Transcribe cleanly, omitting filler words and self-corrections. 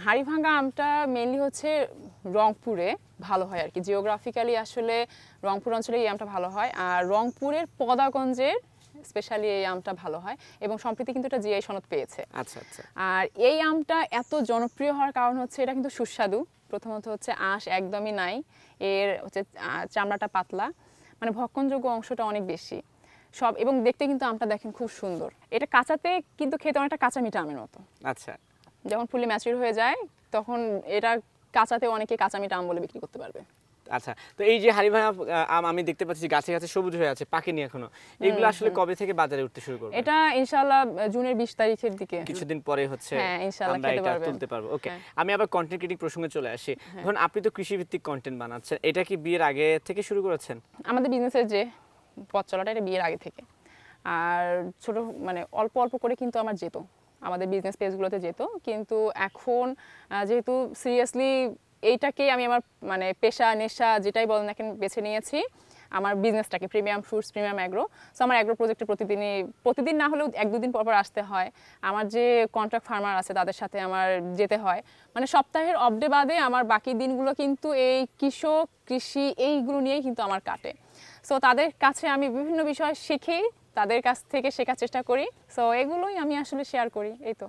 হাড়িভাঙ্গা আমটা মেইনলি হচ্ছে রংপুরে ভালো হয় আর কি, জিওগ্রাফিক্যালি আসলে রংপুর অঞ্চলে এই আমটা ভালো হয়। আর রংপুরের পদাগঞ্জের স্পেশালি এই আমটা ভালো হয় এবং সম্প্রতি কিন্তু এটা জিআই সনদ পেয়েছে। আচ্ছা আচ্ছা। আর এই আমটা এত জনপ্রিয় হওয়ার কারণ হচ্ছে এটা কিন্তু সুস্বাদু। প্রথমত হচ্ছে আঁশ একদমই নাই, এর হচ্ছে চামড়াটা পাতলা, মানে ভক্ষণযোগ্য অংশটা অনেক বেশি সব, এবং দেখতে কিন্তু আমটা দেখেন খুব সুন্দর। এটা কাঁচাতে কিন্তু খেতে অনেকটা কাঁচা মিঠা আমের মতো। আচ্ছা, যখন ফুলি ম্যাচিউর হয়ে যায় তখন এটা কাঁচাতে অনেকে কাঁচা মিঠা আম বলে বিক্রি করতে পারবে। আচ্ছা, তো এই যে হাড়িভাঙা আম আমি দেখতে পাচ্ছি গাছে গাছে সবুজ হয়ে আছে, পাকেনি এখনো, এগুলো আসলে কবে থেকে বাজারে উঠতে শুরু করবে? এটা ইনশাআল্লাহ জুনের 20 তারিখের দিকে, কিছুদিন পরে হচ্ছে হ্যাঁ ইনশাআল্লাহ আমরা খেতে এটা পারবেন। তুলতে পারবো। ওকে, আমি আবার কন্টেন্ট ক্রিয়েটিং প্রসঙ্গে চলে আসি। ধরুন আপনি তো কৃষি ভিত্তিক কন্টেন্ট বানাচ্ছেন, এটা কি বিয়ের আগে থেকে শুরু করেছেন? আমাদের বিজনেসের যে পথ চলাটা এটা বিয়ের আগে থেকে, আর ছোট মানে অল্প অল্প করে কিন্তু আমার যেত, আমাদের বিজনেস পেজগুলোতে যেত, কিন্তু এখন যেহেতু সিরিয়াসলি এইটাকেই আমি আমার মানে পেশা নেশা যেটাই বলেন না কেন বেছে নিয়েছি, আমার বিজনেসটাকে premium fruits premium agro. So আমার অ্যাগ্রো প্রজেক্টে প্রতিদিন না হলেও 1-2 দিন পর পর আসতে হয়। আমার যে কন্ট্রাক্ট ফার্মার আছে তাদের সাথে আমার যেতে হয়, মানে সপ্তাহের অফ ডে বাদে আমার বাকি দিনগুলো কিন্তু এই কৃষক কৃষি এইগুলো নিয়েই কিন্তু আমার কাটে। সো তাদের কাছে আমি বিভিন্ন বিষয় শিখি, তাদের কাছ থেকে শেখার চেষ্টা করি। সো এগুলোই আমি আসলে শেয়ার করি, এই তো।